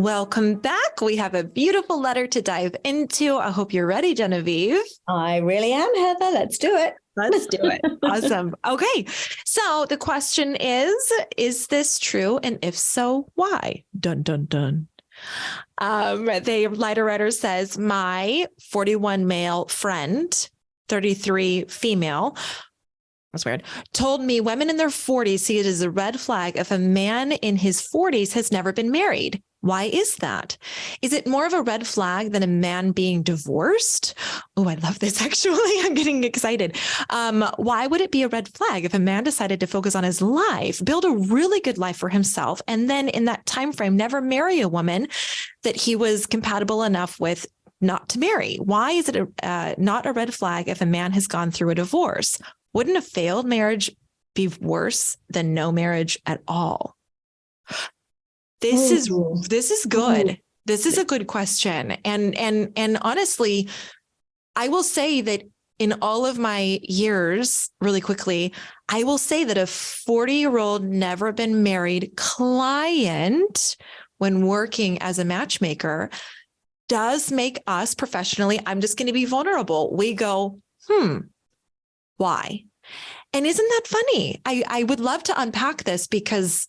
Welcome back. We have a beautiful letter to dive into. I hope you're ready, Genevieve. I really am, Heather. Let's do it. Let's do it. Awesome. Okay. So the question is this true? And if so, why? Dun, dun, dun. The letter writer says, my 41 male friend, 33 female, that's weird, told me women in their 40s see it as a red flag if a man in his 40s has never been married. Why is that? Is it more of a red flag than a man being divorced? Oh, I love this. Actually, I'm getting excited. Why would it be a red flag if a man decided to focus on his life, build a really good life for himself, and then in that time frame, never marry a woman that he was compatible enough with not to marry? Why is it not a red flag if a man has gone through a divorce? Wouldn't a failed marriage be worse than no marriage at all? This is good. This is a good question. And honestly, I will say that in all of my years, really quickly, I will say that a 40-year-old never been married client, when working as a matchmaker, does make us professionally, I'm just going to be vulnerable. We go, why? And isn't that funny? I would love to unpack this because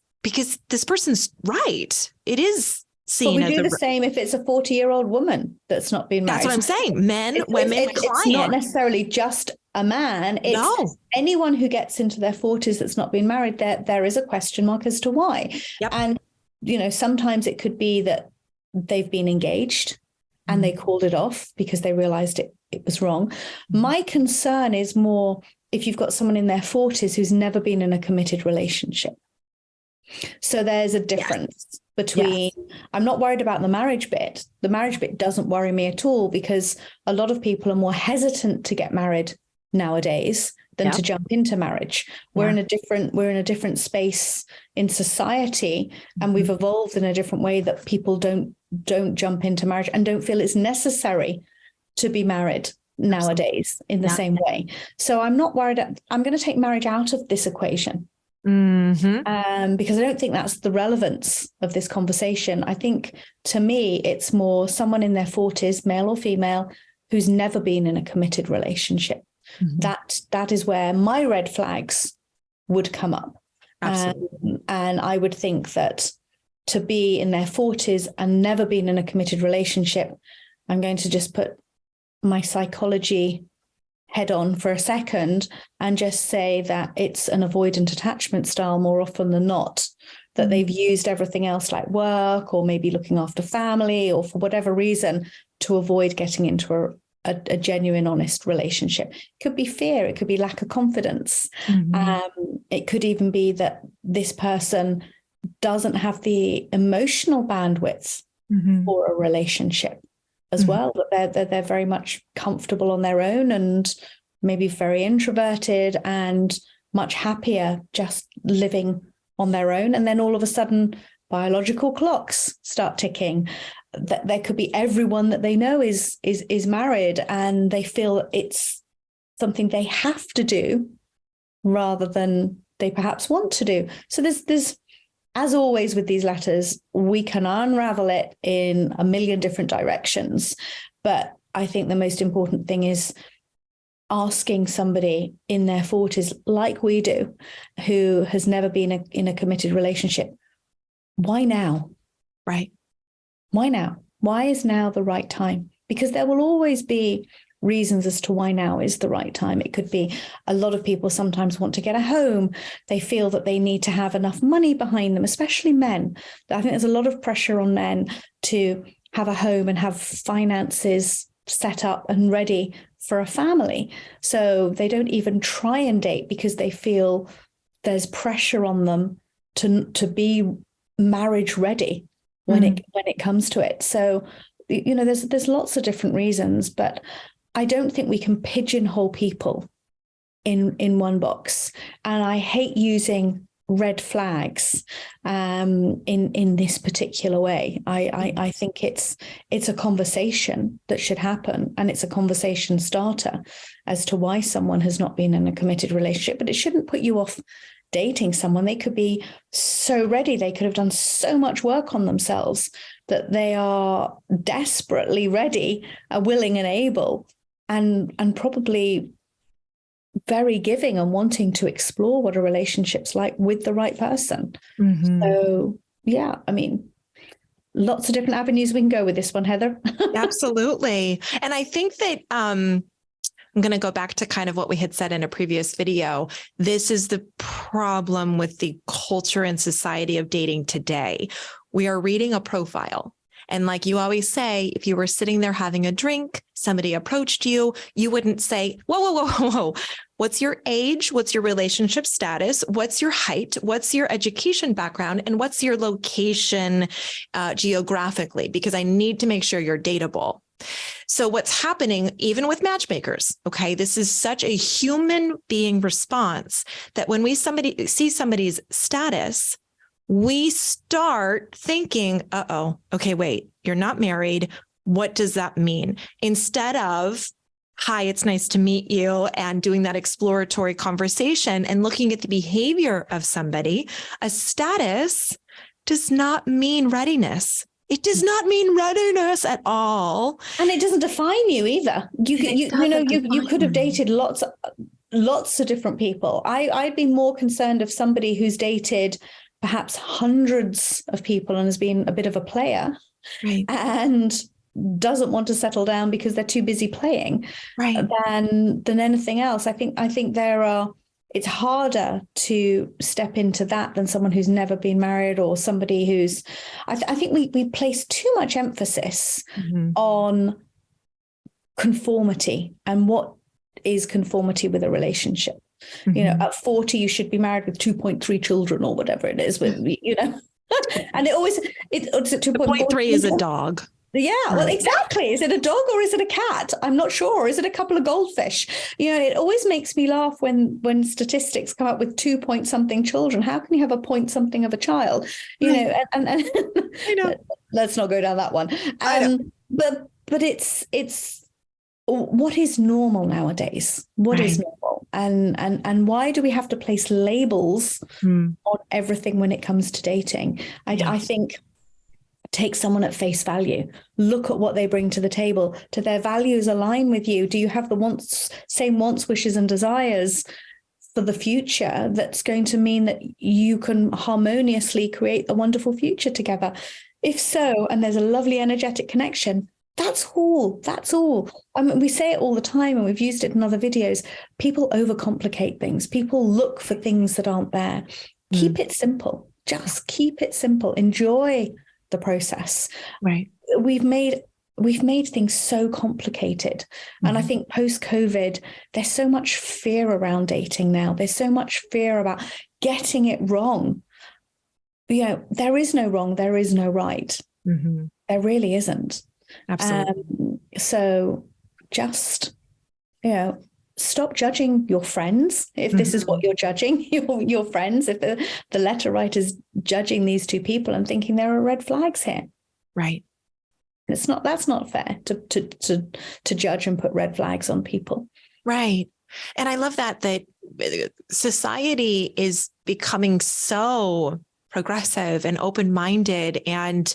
this person's right. It is seen but we do the same if it's a 40-year-old woman that's not been married. That's what I'm saying. Men, women, client. It's not necessarily just a man. It's anyone who gets into their 40s that's not been married. There is a question mark as to why. Yep. And, sometimes it could be that they've been engaged and they called it off because they realized it was wrong. My concern is more if you've got someone in their 40s who's never been in a committed relationship. So there's a difference between, I'm not worried about the marriage bit. The marriage bit doesn't worry me at all because a lot of people are more hesitant to get married nowadays than to jump into marriage. We're in a different space in society, and we've evolved in a different way that people don't jump into marriage and don't feel it's necessary to be married nowadays in the same way. So I'm not worried. I'm going to take marriage out of this equation. Because I don't think that's the relevance of this conversation. I think to me, it's more someone in their 40s, male or female, who's never been in a committed relationship. That is where my red flags would come up. And I would think that to be in their 40s and never been in a committed relationship, I'm going to just put my psychology head on for a second and just say that it's an avoidant attachment style more often than not, that they've used everything else like work or maybe looking after family or for whatever reason to avoid getting into a genuine, honest relationship. It could be fear. It could be lack of confidence. It could even be that this person doesn't have the emotional bandwidth for a relationship as well, that they're very much comfortable on their own and maybe very introverted and much happier just living on their own. And then all of a sudden, biological clocks start ticking. That there could be everyone that they know is married, and they feel it's something they have to do rather than they perhaps want to do. So there's as always with these letters, we can unravel it in a million different directions. But I think the most important thing is asking somebody in their 40s, like we do, who has never been in a committed relationship, why now? Right. Why now? Why is now the right time? Because there will always be reasons as to why now is the right time. It could be a lot of people sometimes want to get a home. They feel that they need to have enough money behind them, especially men. I think there's a lot of pressure on men to have a home and have finances set up and ready for a family. So they don't even try and date because they feel there's pressure on them to be marriage ready when it comes to it. So, there's lots of different reasons, but I don't think we can pigeonhole people in one box. And I hate using red flags in this particular way. I think it's a conversation that should happen, and it's a conversation starter as to why someone has not been in a committed relationship. But it shouldn't put you off dating someone. They could be so ready. They could have done so much work on themselves that they are desperately ready, willing and able, and probably very giving and wanting to explore what a relationship's like with the right person. Mm-hmm. So, yeah, I mean, lots of different avenues we can go with this one, Heather. Absolutely. And I think that I'm going to go back to kind of what we had said in a previous video. This is the problem with the culture and society of dating today. We are reading a profile. And like you always say, if you were sitting there having a drink, somebody approached you, you wouldn't say, whoa. What's your age? What's your relationship status? What's your height? What's your education background? And what's your location geographically? Because I need to make sure you're dateable. So what's happening, even with matchmakers, okay, this is such a human being response that when we see somebody's status, we start thinking, okay, wait, you're not married. What does that mean? Instead of, hi, it's nice to meet you, and doing that exploratory conversation and looking at the behavior of somebody, a status does not mean readiness. It does not mean readiness at all. And it doesn't define you either. You could have dated lots of different people. I'd be more concerned of somebody who's dated perhaps hundreds of people and has been a bit of a player, right, and doesn't want to settle down because they're too busy playing, right, than anything else. I think it's harder to step into that than someone who's never been married, or somebody who's, I think we place too much emphasis on conformity and what is conformity with a relationship. At 40, you should be married with 2.3 children or whatever it is, and it's at 2.3 is a dog. Yeah, well, exactly. Is it a dog or is it a cat? I'm not sure. Is it a couple of goldfish? It always makes me laugh when statistics come up with 2-point-something children. How can you have a point something of a child? And I know. Let's not go down that one. But it's what is normal nowadays? What is normal? And why do we have to place labels on everything when it comes to dating? I think take someone at face value. Look at what they bring to the table. Do their values align with you? Do you have the same wants, wishes, and desires for the future that's going to mean that you can harmoniously create a wonderful future together? If so, and there's a lovely energetic connection, that's all. I mean, we say it all the time, and we've used it in other videos. People overcomplicate things. People look for things that aren't there. Keep it simple. Just keep it simple. Enjoy the process. Right. We've made things so complicated. And I think post-COVID, there's so much fear around dating now. There's so much fear about getting it wrong. There is no wrong. There is no right. There really isn't. Absolutely. So just, stop judging your friends. If this is what you're judging, your friends, if the letter writer's judging these two people and thinking there are red flags here. Right. That's not fair to judge and put red flags on people. Right. And I love that society is becoming so progressive and open-minded and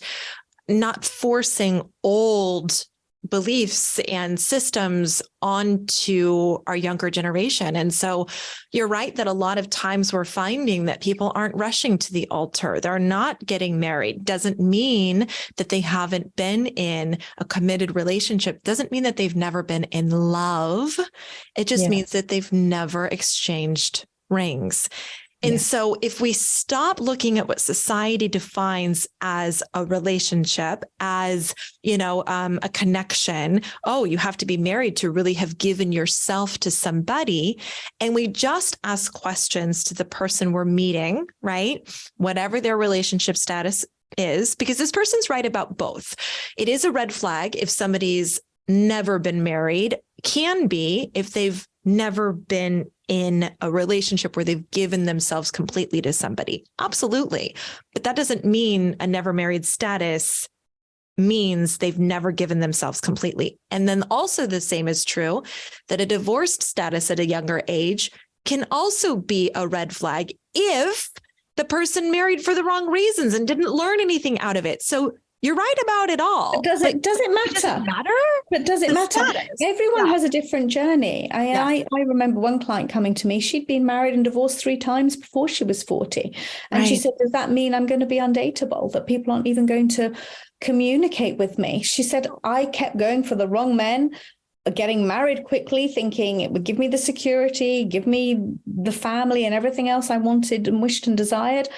not forcing old beliefs and systems onto our younger generation. And so you're right that a lot of times we're finding that people aren't rushing to the altar. They're not getting married. Doesn't mean that they haven't been in a committed relationship. Doesn't mean that they've never been in love. It just means that they've never exchanged rings. And so if we stop looking at what society defines as a relationship, as, a connection, you have to be married to really have given yourself to somebody. And we just ask questions to the person we're meeting, right? Whatever their relationship status is, because this person's right about both. It is a red flag if somebody's never been married, can be if they've never been in a relationship where they've given themselves completely to somebody. Absolutely. But that doesn't mean a never married status means they've never given themselves completely. And then also the same is true that a divorced status at a younger age can also be a red flag if the person married for the wrong reasons and didn't learn anything out of it. So You're right about it all. Does it matter? Does it matter? But does it matter? Status. Everyone has a different journey. I remember one client coming to me. She'd been married and divorced 3 times before she was 40. And she said, does that mean I'm going to be undateable? That people aren't even going to communicate with me? She said, I kept going for the wrong men, getting married quickly, thinking it would give me the security, give me the family and everything else I wanted and wished and desired.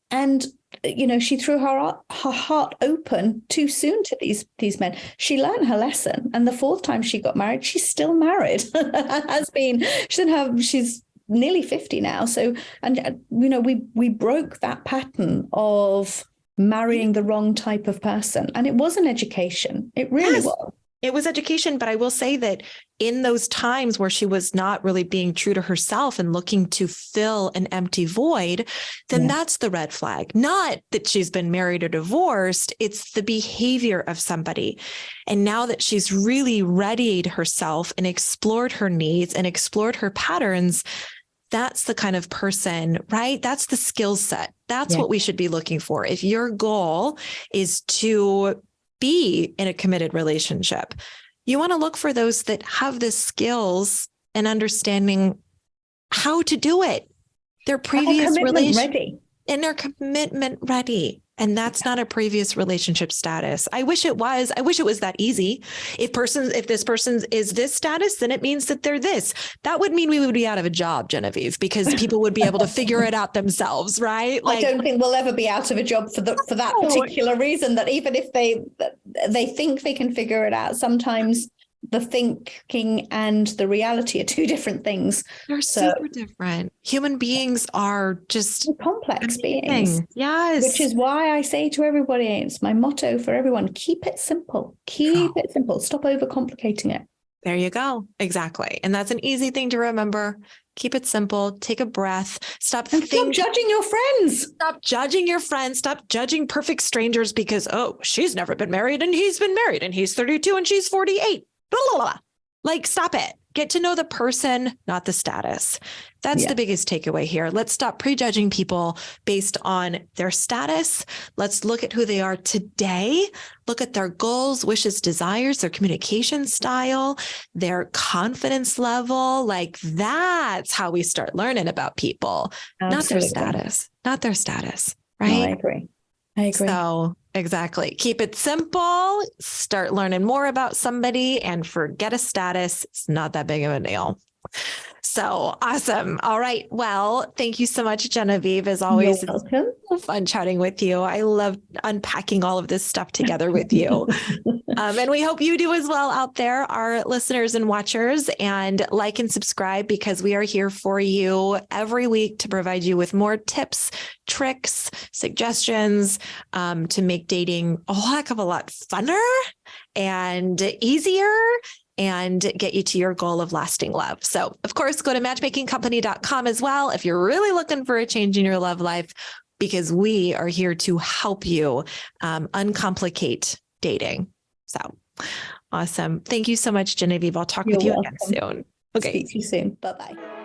And she threw her heart open too soon to these men. She learned her lesson, and the 4th time she got married, she's still married. She's nearly 50 now. So, and we broke that pattern of marrying the wrong type of person, and it was an education. It really was. It was education, but I will say that in those times where she was not really being true to herself and looking to fill an empty void, then that's the red flag. Not that she's been married or divorced, it's the behavior of somebody. And now that she's really readied herself and explored her needs and explored her patterns, that's the kind of person, right? That's the skill set. That's what we should be looking for. If your goal is to be in a committed relationship, you want to look for those that have the skills and understanding how to do it. Their previous relationship and their commitment ready. And that's not a previous relationship status. I wish it was. I wish it was that easy. If this person is this status, then it means that they're this. That would mean we would be out of a job, Genevieve, because people would be able to figure it out themselves, right? I don't think we'll ever be out of a job for that particular reason, that even if they think they can figure it out, sometimes the thinking and the reality are 2 different things. They're super different. Human beings are just complex beings. Yes. Which is why I say to everybody, it's my motto for everyone, keep it simple. Keep it simple. Stop overcomplicating it. There you go. Exactly. And that's an easy thing to remember. Keep it simple. Take a breath. Stop judging your friends. Stop judging your friends. Stop judging perfect strangers because, she's never been married and he's been married and he's 32 and she's 48. Blah, blah, blah. Like, stop it. Get to know the person, not the status. That's the biggest takeaway here. Let's stop prejudging people based on their status. Let's look at who they are today. Look at their goals, wishes, desires, their communication style, their confidence level. Like, that's how we start learning about people, not their status, right? No, I agree. So exactly. Keep it simple. Start learning more about somebody and forget a status. It's not that big of a deal. So awesome. All right. Well, thank you so much, Genevieve. As always, you're welcome. It's fun chatting with you. I love unpacking all of this stuff together with you. And we hope you do as well out there, our listeners and watchers, and like and subscribe because we are here for you every week to provide you with more tips, tricks, suggestions to make dating a heck of a lot funner and easier and get you to your goal of lasting love. So, of course, go to matchmakingcompany.com as well if you're really looking for a change in your love life, because we are here to help you uncomplicate dating. So awesome. Thank you so much, Genevieve. I'll talk with you again soon. Okay. Speak to you soon. Bye-bye.